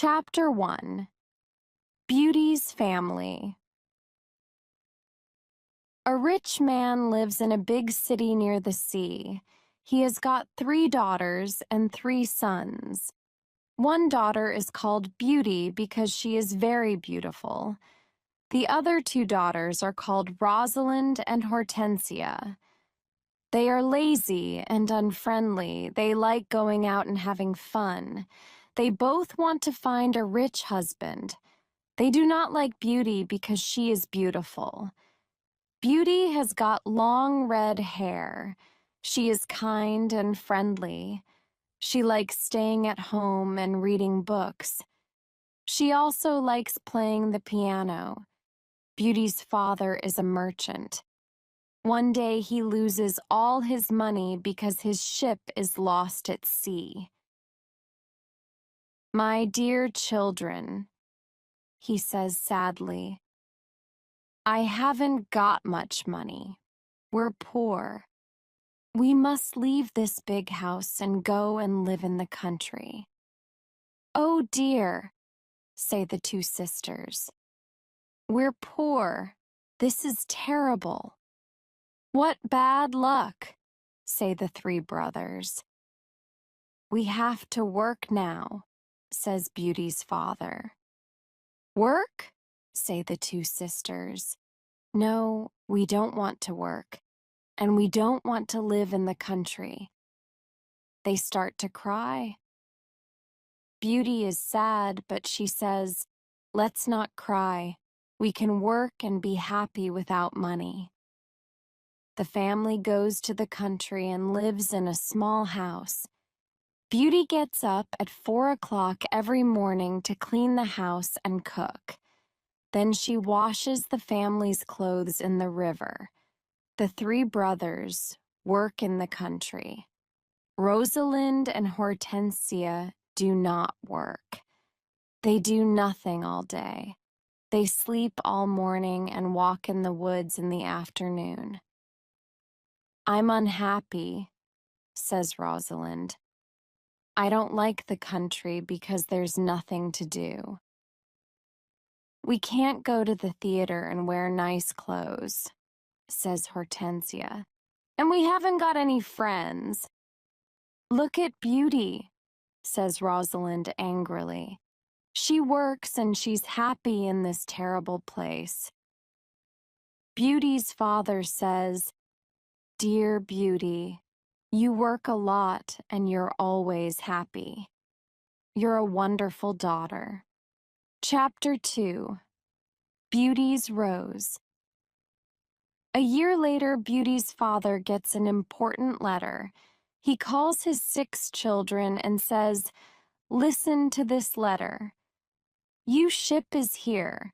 Chapter 1. Beauty's Family. A rich man lives in a big city near the sea. He has got 3 daughters and 3 sons. One daughter is called Beauty because she is very beautiful. The other 2 daughters are called Rosalind and Hortensia. They are lazy and unfriendly. They like going out and having fun. They both want to find a rich husband. They do not like Beauty because she is beautiful. Beauty has got long red hair. She is kind and friendly. She likes staying at home and reading books. She also likes playing the piano. Beauty's father is a merchant. One day he loses all his money because his ship is lost at sea. "My dear children," he says sadly, "I haven't got much money. We're poor. We must leave this big house and go and live in the country." "Oh dear," say the 2 sisters. "We're poor. This is terrible." "What bad luck," say the 3 brothers. "We have to work now," says Beauty's father. "Work?" say the 2 sisters. "No, we don't want to work, and we don't want to live in the country." They start to cry. Beauty is sad, but she says, "Let's not cry. We can work and be happy without money." The family goes to the country and lives in a small house. Beauty gets up at 4 o'clock every morning to clean the house and cook. Then she washes the family's clothes in the river. The 3 brothers work in the country. Rosalind and Hortensia do not work. They do nothing all day. They sleep all morning and walk in the woods in the afternoon. "I'm unhappy," says Rosalind. "I don't like the country because there's nothing to do." "We can't go to the theater and wear nice clothes," says Hortensia. "And we haven't got any friends." "Look at Beauty," says Rosalind angrily. "She works and she's happy in this terrible place." Beauty's father says, "Dear Beauty, you work a lot and you're always happy. You're a wonderful daughter." Chapter 2. Beauty's Rose. A year later, Beauty's father gets an important letter. He calls his 6 children and says, "Listen to this letter. You ship is here.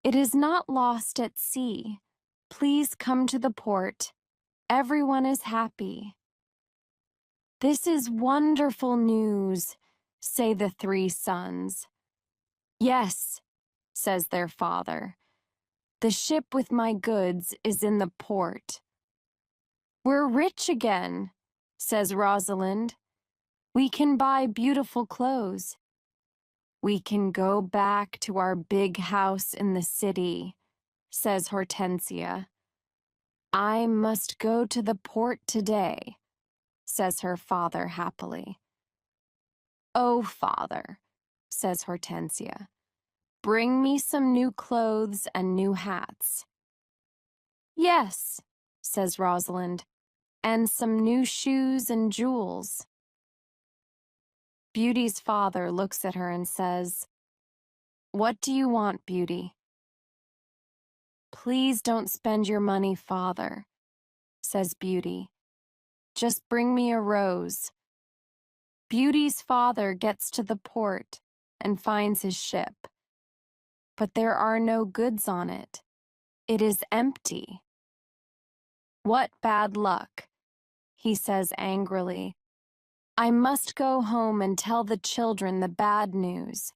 It is not lost at sea. Please come to the port. Everyone is happy." "This is wonderful news," say the 3 sons. "Yes," says their father. "The ship with my goods is in the port." "We're rich again," says Rosalind. "We can buy beautiful clothes." "We can go back to our big house in the city," says Hortensia. "I must go to the port today," says her father happily. "Oh, father," says Hortensia, "bring me some new clothes and new hats." "Yes," says Rosalind, "and some new shoes and jewels." Beauty's father looks at her and says, "What do you want, Beauty?" "Please don't spend your money, father," says Beauty. "Just bring me a rose." Beauty's father gets to the port and finds his ship. But there are no goods on it. It is empty. "What bad luck," he says angrily. "I must go home and tell the children the bad news."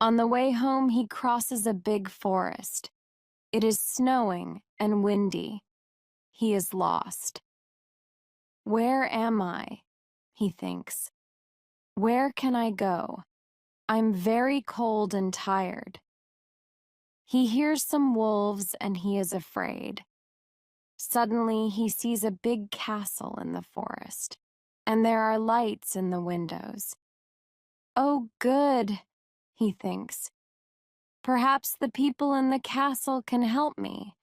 On the way home, he crosses a big forest. It is snowing and windy. He is lost. "Where am I?" he thinks. "Where can I go?" I'm very cold and tired. He hears some wolves and he is afraid. Suddenly, he sees a big castle in the forest, and there are lights in the windows. Oh, good, he thinks. Perhaps the people in the castle can help me.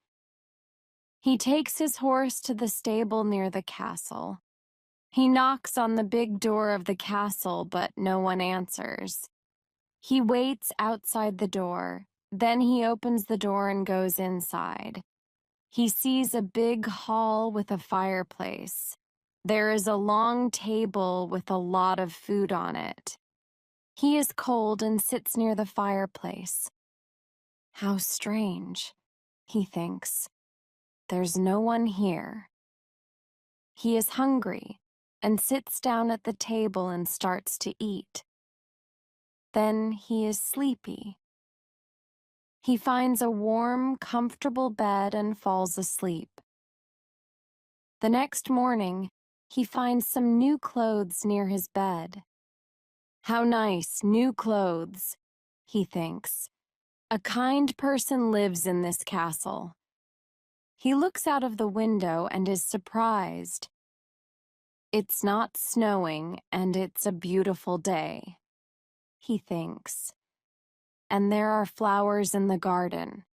He takes his horse to the stable near the castle. He knocks on the big door of the castle, but no one answers. He waits outside the door, then he opens the door and goes inside. He sees a big hall with a fireplace. There is a long table with a lot of food on it. He is cold and sits near the fireplace. How strange, he thinks. There's no one here. He is hungry and sits down at the table and starts to eat. Then he is sleepy. He finds a warm, comfortable bed and falls asleep. The next morning, he finds some new clothes near his bed. How nice, new clothes, he thinks. A kind person lives in this castle. He looks out of the window and is surprised. It's not snowing and it's a beautiful day, he thinks. And there are flowers in the garden.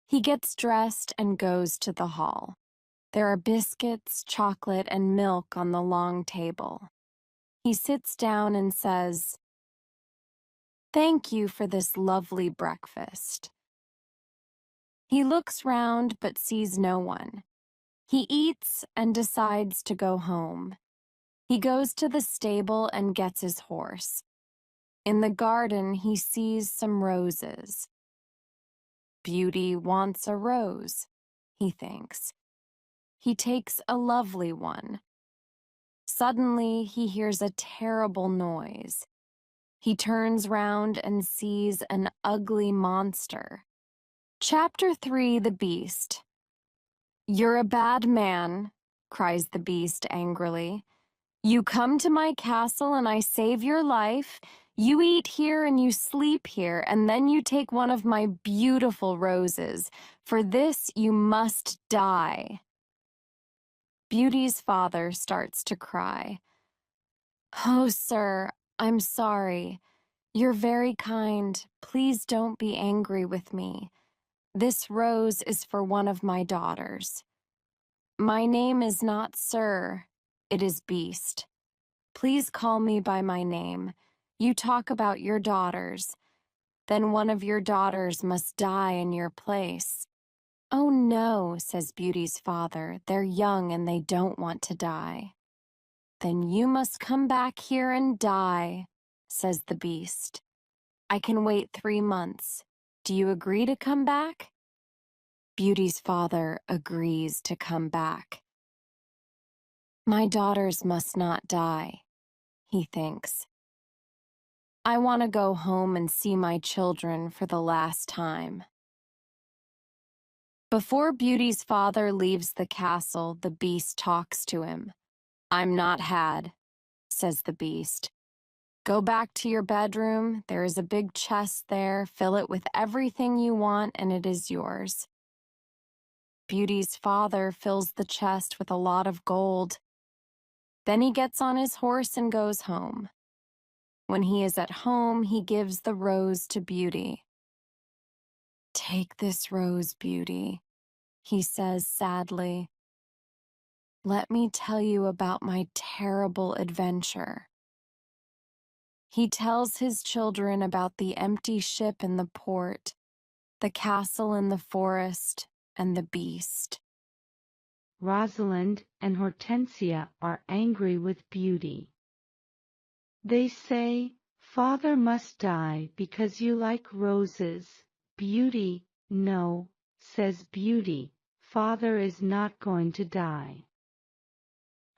He gets dressed and goes to the hall. There are biscuits, chocolate, and milk on the long table. He sits down and says, "Thank you for this lovely breakfast." He looks round but sees no one. He eats and decides to go home. He goes to the stable and gets his horse. In the garden, he sees some roses. Beauty wants a rose, he thinks. He takes a lovely one. Suddenly, he hears a terrible noise. He turns round and sees an ugly monster. Chapter 3: The Beast. "You're a bad man," cries the beast angrily. "You come to my castle and I save your life. You eat here and you sleep here, and then you take one of my beautiful roses. For this you must die." Beauty's father starts to cry. "Oh, sir, I'm sorry. You're very kind. Please don't be angry with me. This rose is for one of my daughters. My name is not Sir, it is Beast. Please call me by my name. You talk about your daughters. Then one of your daughters must die in your place." "Oh no," says Beauty's father. "They're young and they don't want to die." "Then you must come back here and die," says the Beast. "I can wait 3 months. Do you agree to come back?" Beauty's father agrees to come back. My daughters must not die, he thinks. I want to go home and see my children for the last time. Before Beauty's father leaves the castle, the Beast talks to him. "I'm not had," says the Beast. "Go back to your bedroom. There is a big chest there. Fill it with everything you want, and it is yours." Beauty's father fills the chest with a lot of gold. Then he gets on his horse and goes home. When he is at home, he gives the rose to Beauty. "Take this rose, Beauty," he says sadly. "Let me tell you about my terrible adventure." He tells his children about the empty ship in the port, the castle in the forest, and the Beast. Rosalind and Hortensia are angry with Beauty. They say, "Father must die because you like roses." Beauty, "No," says Beauty, "Father is not going to die.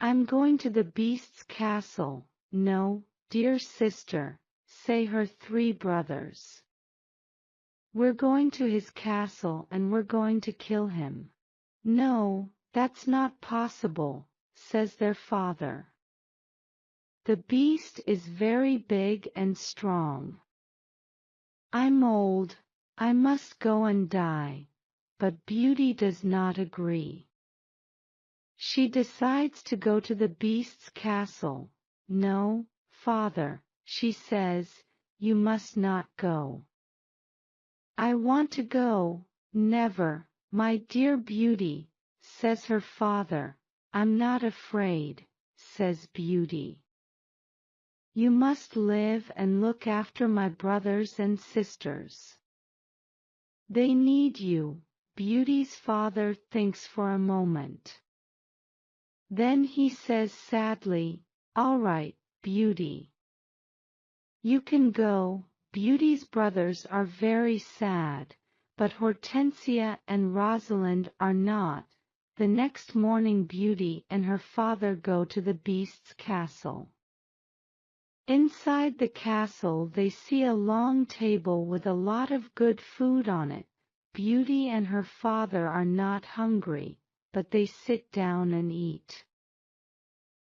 I'm going to the Beast's castle." "No, dear sister," say her 3 brothers. "We're going to his castle and we're going to kill him." "No, that's not possible," says their father. "The Beast is very big and strong. I'm old, I must go and die. But Beauty does not agree. She decides to go to the Beast's castle. No, father, she says, you must not go. I want to go. Never, my dear Beauty, says her father. I'm not afraid, says Beauty. You must live and look after my brothers and sisters. They need you. Beauty's father thinks for a moment. Then he says sadly, all right, Beauty. You can go. Beauty's brothers are very sad, but Hortensia and Rosalind are not. The next morning Beauty and her father go to the Beast's castle. Inside the castle they see a long table with a lot of good food on it. Beauty and her father are not hungry, but they sit down and eat.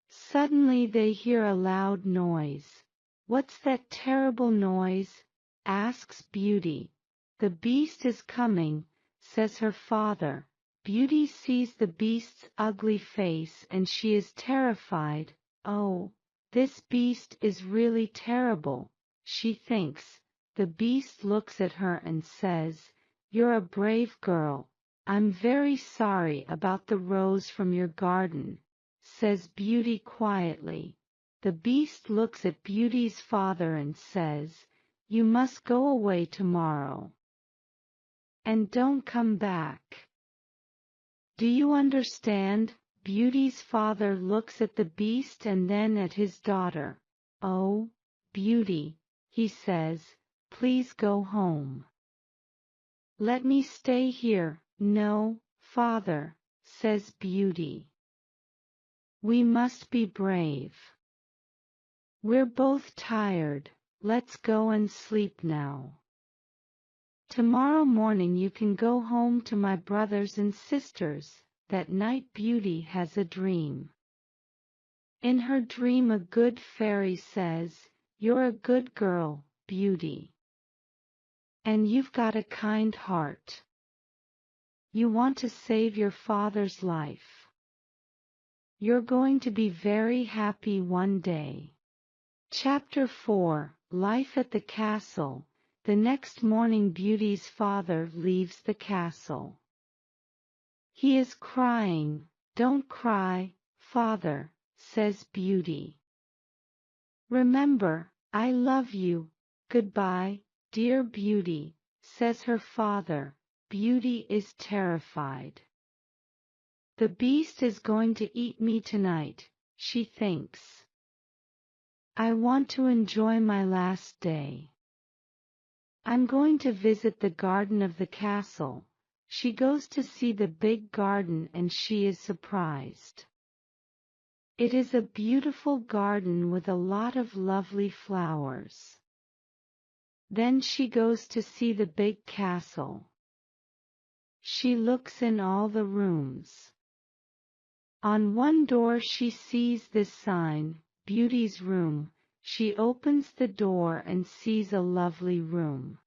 Suddenly they hear a loud noise. What's that terrible noise? Asks Beauty. The Beast is coming, says her father. Beauty sees the Beast's ugly face and she is terrified. Oh, this Beast is really terrible, she thinks. The Beast looks at her and says, you're a brave girl. I'm very sorry about the rose from your garden, says Beauty quietly. The Beast looks at Beauty's father and says, you must go away tomorrow. And don't come back. Do you understand? Beauty's father looks at the Beast and then at his daughter. Oh, Beauty, he says, please go home. Let me stay here. No, father, says Beauty. We must be brave. We're both tired. Let's go and sleep now. Tomorrow morning you can go home to my brothers and sisters. That night Beauty has a dream. In her dream a good fairy says, you're a good girl, Beauty. And you've got a kind heart. You want to save your father's life. You're going to be very happy one day. Chapter 4, Life at the Castle. The next morning Beauty's father leaves the castle. He is crying. Don't cry, father, says Beauty. Remember, I love you. Goodbye, dear Beauty, says her father. Beauty is terrified. The Beast is going to eat me tonight, she thinks. I want to enjoy my last day. I'm going to visit the garden of the castle. She goes to see the big garden and she is surprised. It is a beautiful garden with a lot of lovely flowers. Then she goes to see the big castle. She looks in all the rooms. On one door she sees this sign, Beauty's room. She opens the door and sees a lovely room.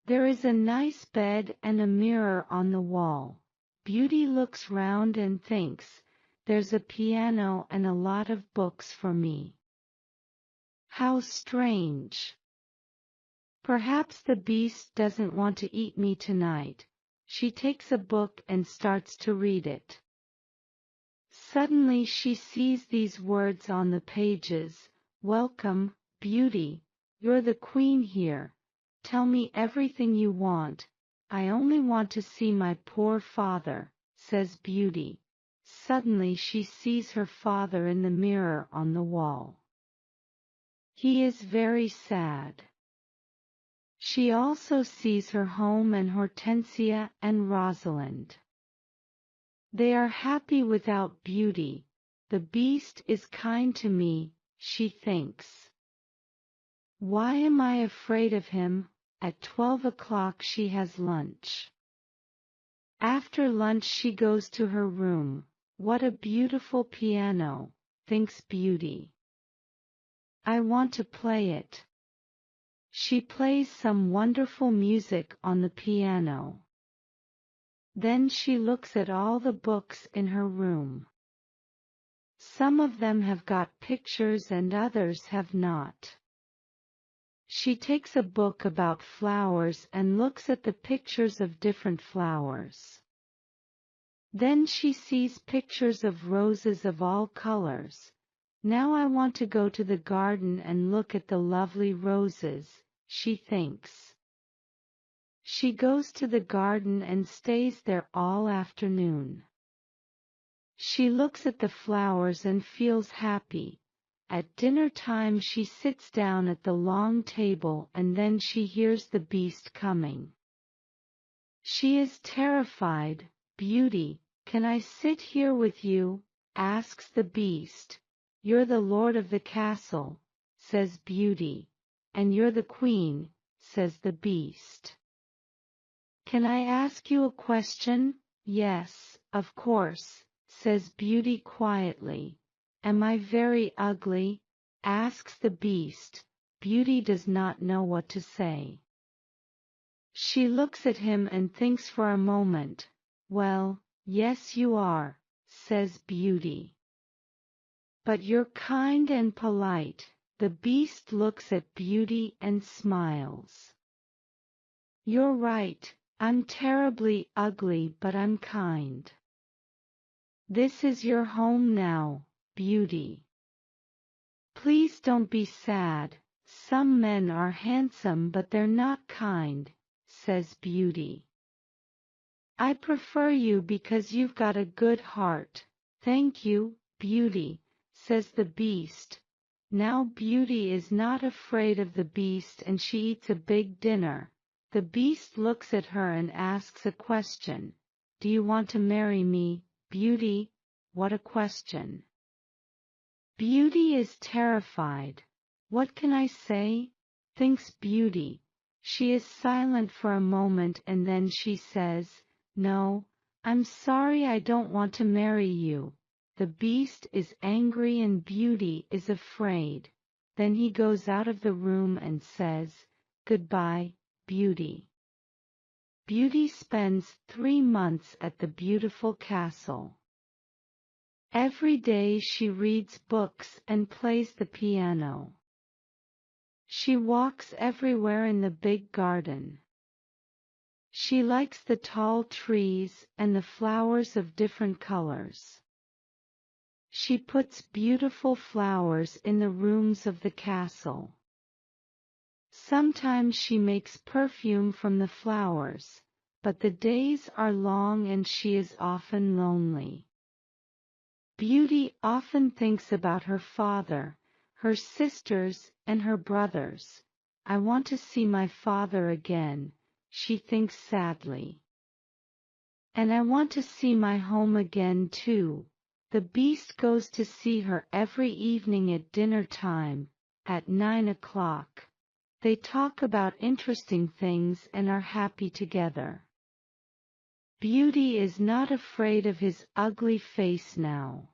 There is a nice bed and a mirror on the wall. Beauty looks round and thinks, there's a piano and a lot of books for me. How strange. Perhaps the Beast doesn't want to eat me tonight. She takes a book and starts to read it. Suddenly she sees these words on the pages. Welcome, Beauty. You're the queen here. Tell me everything you want. I only want to see my poor father, says Beauty. Suddenly she sees her father in the mirror on the wall. He is very sad. She also sees her home and Hortensia and Rosalind. They are happy without Beauty. The Beast is kind to me, she thinks. Why am I afraid of him? At 12 o'clock she has lunch. After lunch she goes to her room. What a beautiful piano, thinks Beauty. I want to play it. She She plays some wonderful music on the piano. Then she looks at all the books in her room. Some of them have got pictures and others have not. She takes a book about flowers and looks at the pictures of different flowers. Then she sees pictures of roses of all colors. Now I want to go to the garden and look at the lovely roses, she thinks. She goes to the garden and stays there all afternoon. She looks at the flowers and feels happy. At dinner time she sits down at the long table and then she hears the beast coming. She is terrified. "Beauty, can I sit here with you?" asks the beast. "You're the lord of the castle," says Beauty. "And you're the queen," says the beast. "Can I ask you a question?" "Yes, of course," says Beauty quietly. "Am I very ugly?" asks the beast. Beauty does not know what to say. She looks at him and thinks for a moment. "Well, yes you are," says Beauty. "But you're kind and polite." The beast looks at Beauty and smiles. "You're right, I'm terribly ugly but I'm kind. This is your home now, Beauty. Please don't be sad. Some men are handsome but they're not kind," says Beauty. "I prefer you because you've got a good heart." "Thank you, Beauty," says the beast. Now Beauty is not afraid of the beast and she eats a big dinner. The beast looks at her and asks a question. "Do you want to marry me, Beauty?" What a question. Beauty is terrified. "What can I say?" thinks Beauty. She is silent for a moment and then she says, "No, I'm sorry, I don't want to marry you." The beast is angry and Beauty is afraid. Then he goes out of the room and says, "Goodbye, Beauty." Beauty spends 3 months at the beautiful castle. Every day she reads books and plays the piano. She walks everywhere in the big garden. She likes the tall trees and the flowers of different colors. She puts beautiful flowers in the rooms of the castle. Sometimes she makes perfume from the flowers, but the days are long and she is often lonely. Beauty often thinks about her father, her sisters, and her brothers. "I want to see my father again," she thinks sadly. "And I want to see my home again too." The beast goes to see her every evening at dinner time, at 9 o'clock. They talk about interesting things and are happy together. Beauty is not afraid of his ugly face now.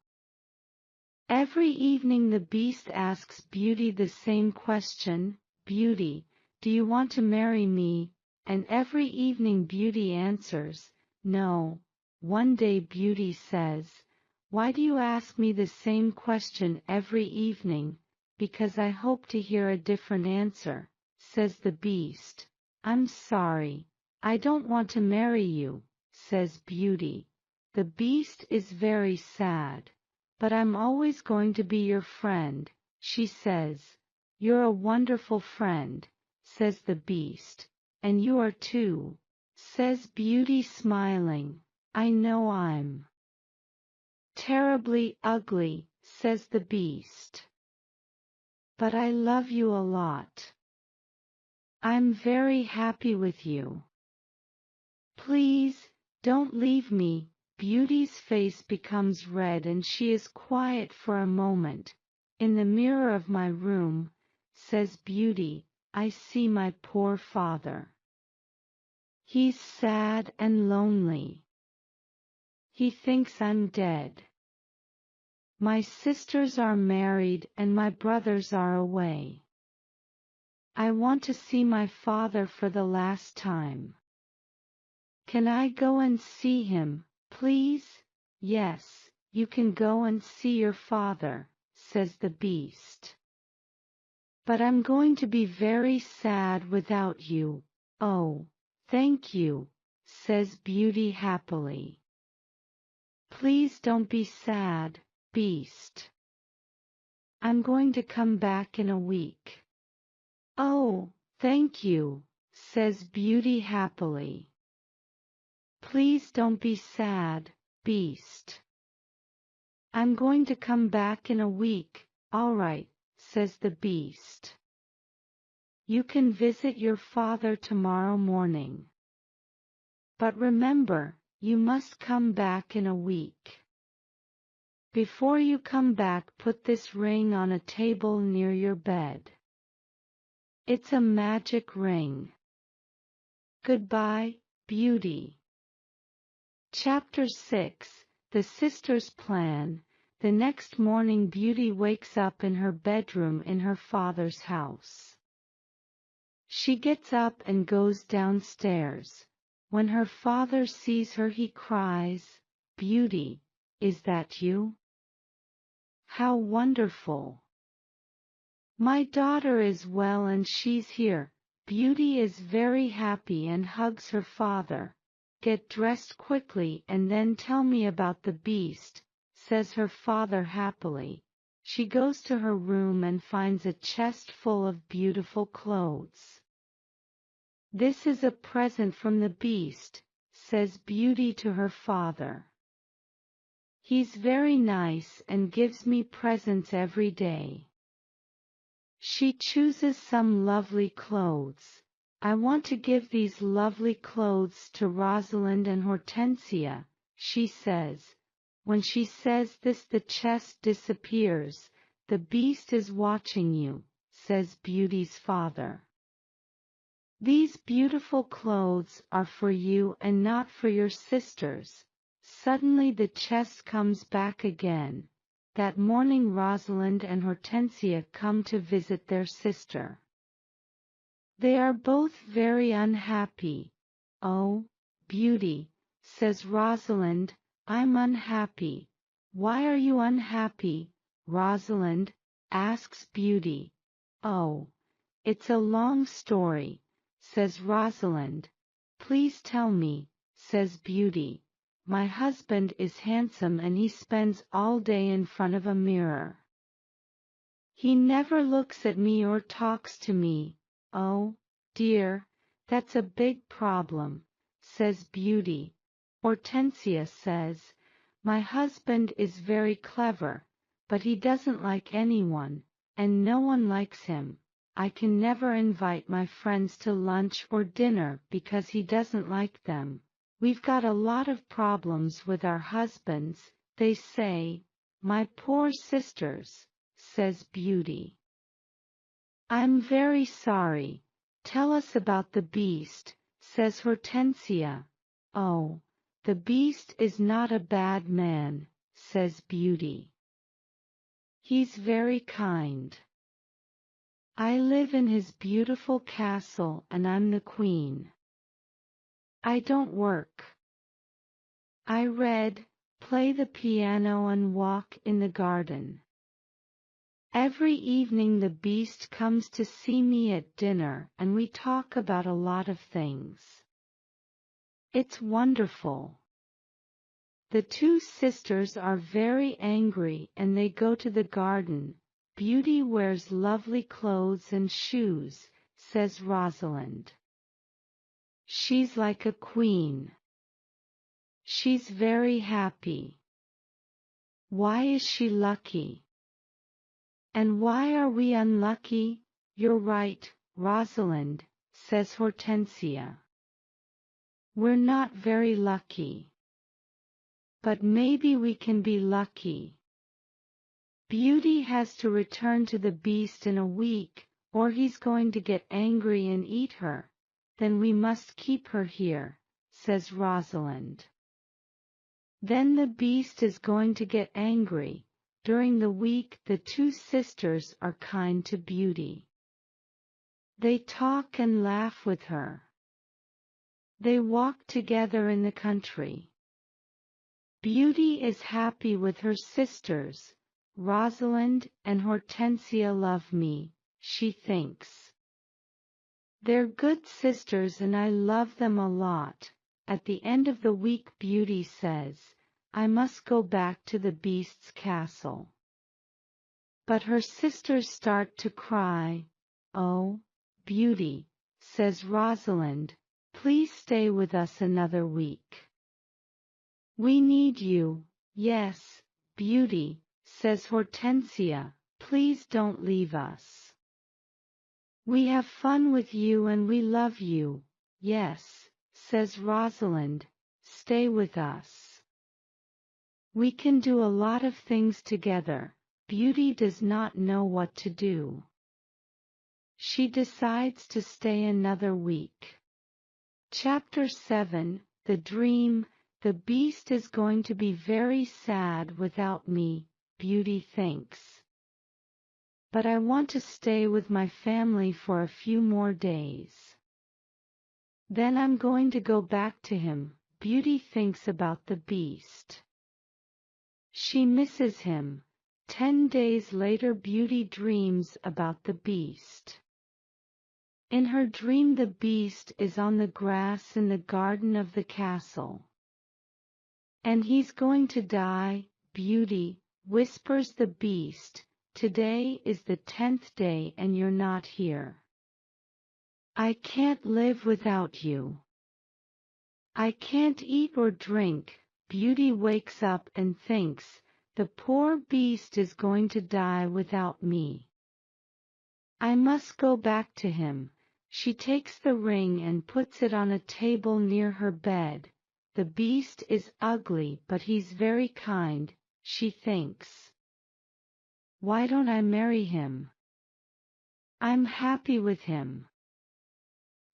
Every evening the beast asks Beauty the same question, "Beauty, do you want to marry me?" And every evening Beauty answers, "No." One day Beauty says, "Why do you ask me the same question every evening?" "Because I hope to hear a different answer," says the beast. "I'm sorry, I don't want to marry you," says Beauty. The beast is very sad. "But I'm always going to be your friend," she says. "You're a wonderful friend," says the beast. "And you are too," says Beauty smiling. "I know I'm terribly ugly," says the beast. "But I love you a lot. I'm very happy with you. Please, don't leave me." Beauty's face becomes red and she is quiet for a moment. "In the mirror of my room," says Beauty, "I see my poor father. He's sad and lonely. He thinks I'm dead. My sisters are married and my brothers are away. I want to see my father for the last time. Can I go and see him, please? Yes, you can go and see your father, says the beast. But I'm going to be very sad without you. Oh, thank you, says Beauty happily. Please don't be sad, beast. I'm going to come back in a week. Oh, thank you, says Beauty happily. Please don't be sad, beast. I'm going to come back in a week. All right, says the beast. You can visit your father tomorrow morning. But remember, you must come back in a week. Before you come back, put this ring on a table near your bed. It's a magic ring. Goodbye, Beauty. Chapter 6. The Sisters' Plan. The next morning Beauty wakes up in her bedroom in her father's house. She gets up and goes downstairs. When her father sees her he cries, "Beauty, is that you? How wonderful! My daughter is well and she's here." Beauty is very happy and hugs her father. "Get dressed quickly and then tell me about the beast," says her father happily. She goes to her room and finds a chest full of beautiful clothes. "This is a present from the beast," says Beauty to her father. "He's very nice and gives me presents every day." She chooses some lovely clothes. "I want to give these lovely clothes to Rosalind and Hortensia," she says. When she says this, the chest disappears. "The beast is watching you," says Beauty's father. "These beautiful clothes are for you and not for your sisters." Suddenly the chest comes back again. That morning Rosalind and Hortensia come to visit their sister. They are both very unhappy. "Oh, Beauty," says Rosalind, "I'm unhappy." "Why are you unhappy, Rosalind?" asks Beauty. "Oh, it's a long story," says Rosalind. "Please tell me," says Beauty. "My husband is handsome and he spends all day in front of a mirror. He never looks at me or talks to me." "Oh, dear, that's a big problem," says Beauty. Hortensia says, "My husband is very clever, but he doesn't like anyone, and no one likes him. I can never invite my friends to lunch or dinner because he doesn't like them. We've got a lot of problems with our husbands, they say." "My poor sisters," says Beauty. "I'm very sorry. Tell us about the beast," says Hortensia. "Oh, the beast is not a bad man," says Beauty. "He's very kind. I live in his beautiful castle and I'm the queen. I don't work. I read, play the piano and walk in the garden. Every evening the beast comes to see me at dinner and we talk about a lot of things. It's wonderful." The two sisters are very angry and they go to the garden. "Beauty wears lovely clothes and shoes," says Rosalind. "She's like a queen. She's very happy. Why is she lucky? And why are we unlucky?" "You're right, Rosalind," says Hortensia. "We're not very lucky. But maybe we can be lucky. Beauty has to return to the beast in a week, or he's going to get angry and eat her. Then we must keep her here," says Rosalind. "Then the beast is going to get angry." During the week the two sisters are kind to Beauty. They talk and laugh with her. They walk together in the country. Beauty is happy with her sisters. Rosalind and Hortensia love me, she thinks. They're good sisters and I love them a lot. At the end of the week, Beauty says, I must go back to the Beast's castle. But her sisters start to cry. Oh, Beauty, says Rosalind, please stay with us another week. We need you. Yes, Beauty, says Hortensia, please don't leave us. We have fun with you and we love you. Yes, says Rosalind, stay with us. We can do a lot of things together. Beauty does not know what to do. She decides to stay another week. Chapter 7, The Dream. The Beast is going to be very sad without me, Beauty thinks. But I want to stay with my family for a few more days. Then I'm going to go back to him, Beauty thinks about the Beast. She misses him. 10 days later, Beauty dreams about the Beast. In her dream, the Beast is on the grass in the garden of the castle. And he's going to die, Beauty, whispers the Beast. Today is the 10th day and you're not here. I can't live without you. I can't eat or drink. Beauty wakes up and thinks, the poor Beast is going to die without me. I must go back to him. She takes the ring and puts it on a table near her bed. The Beast is ugly, but he's very kind, she thinks. Why don't I marry him? I'm happy with him.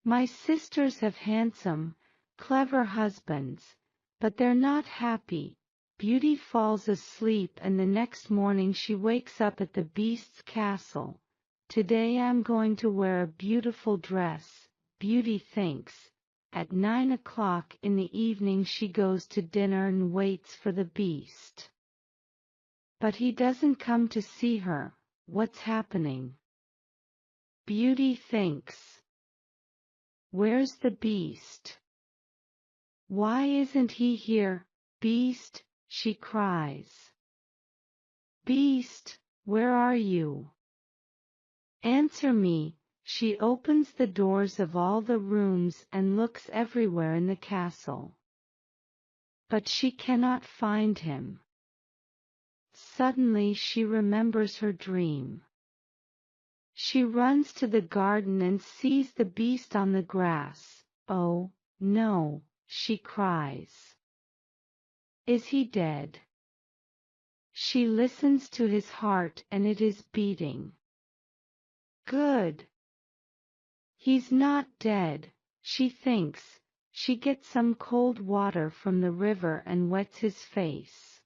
My sisters have handsome, clever husbands, but they're not happy. Beauty falls asleep and the next morning she wakes up at the Beast's castle. Today I'm going to wear a beautiful dress, Beauty thinks. At 9 o'clock in the evening she goes to dinner and waits for the Beast. But he doesn't come to see her. What's happening? Beauty thinks. Where's the Beast? Why isn't he here? Beast, she cries. Beast, where are you? Answer me. She opens the doors of all the rooms and looks everywhere in the castle. But she cannot find him. Suddenly she remembers her dream. She runs to the garden and sees the Beast on the grass. Oh, no, she cries. Is he dead? She listens to his heart and it is beating. Good. He's not dead, she thinks. She gets some cold water from the river and wets his face.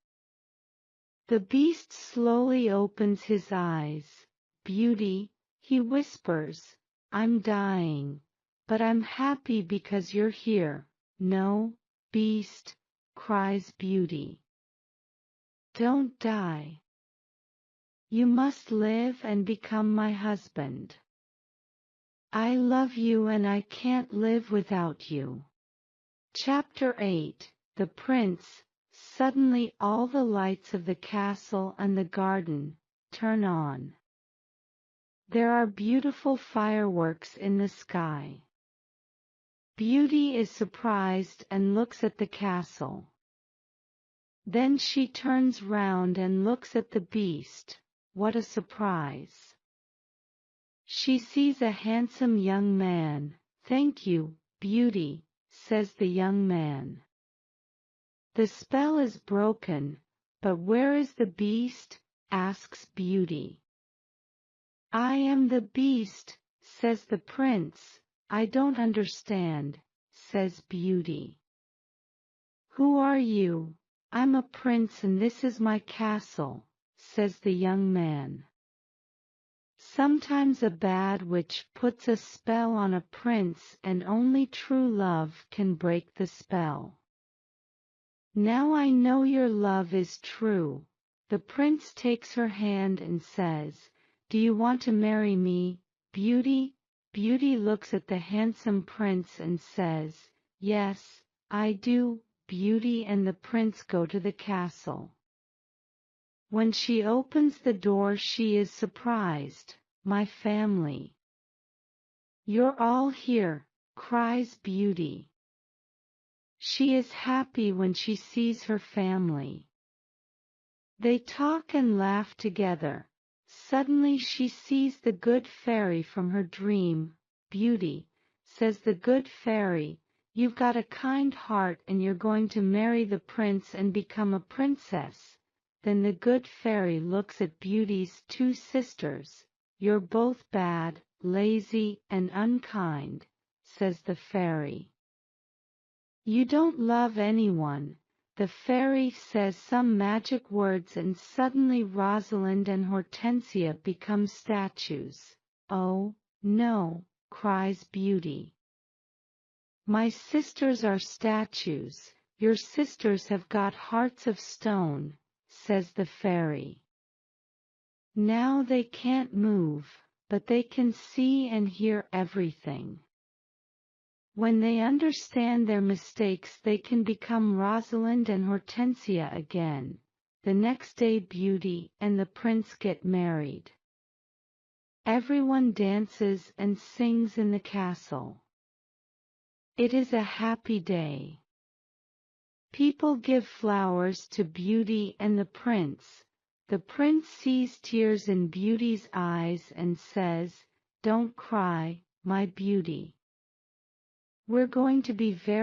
The Beast slowly opens his eyes. Beauty, he whispers, I'm dying, but I'm happy because you're here. No, Beast, cries Beauty. Don't die. You must live and become my husband. I love you and I can't live without you. Chapter 8, The Prince. Suddenly all the lights of the castle and the garden turn on. There are beautiful fireworks in the sky. Beauty is surprised and looks at the castle. Then she turns round and looks at the Beast. What a surprise! She sees a handsome young man. Thank you, Beauty, says the young man. The spell is broken, but where is the Beast? Asks Beauty. I am the Beast, says the Prince. I don't understand, says Beauty. Who are you? I'm a prince and this is my castle, says the young man. Sometimes a bad witch puts a spell on a prince, and only true love can break the spell. Now I know your love is true. The prince takes her hand and says, "Do you want to marry me, Beauty?" Beauty looks at the handsome prince and says, "Yes, I do." Beauty and the prince go to the castle. When she opens the door, she is surprised. "My family." "You're all here," cries Beauty. She is happy when she sees her family. They talk and laugh together. Suddenly she sees the good fairy from her dream. "Beauty," says the good fairy, "you've got a kind heart and you're going to marry the prince and become a princess." Then the good fairy looks at Beauty's two sisters. "You're both bad, lazy, and unkind," says the fairy. "You don't love anyone." The fairy says some magic words and suddenly Rosalind and Hortensia become statues. "Oh, no," cries Beauty. "My sisters are statues. Your sisters have got hearts of stone," says the fairy. Now they can't move, but they can see and hear everything. When they understand their mistakes, they can become Rosalind and Hortensia again. The next day Beauty and the prince get married. Everyone dances and sings in the castle. It is a happy day. People give flowers to Beauty and the prince. The prince sees tears in Beauty's eyes and says, "Don't cry, my beauty. We're going to be very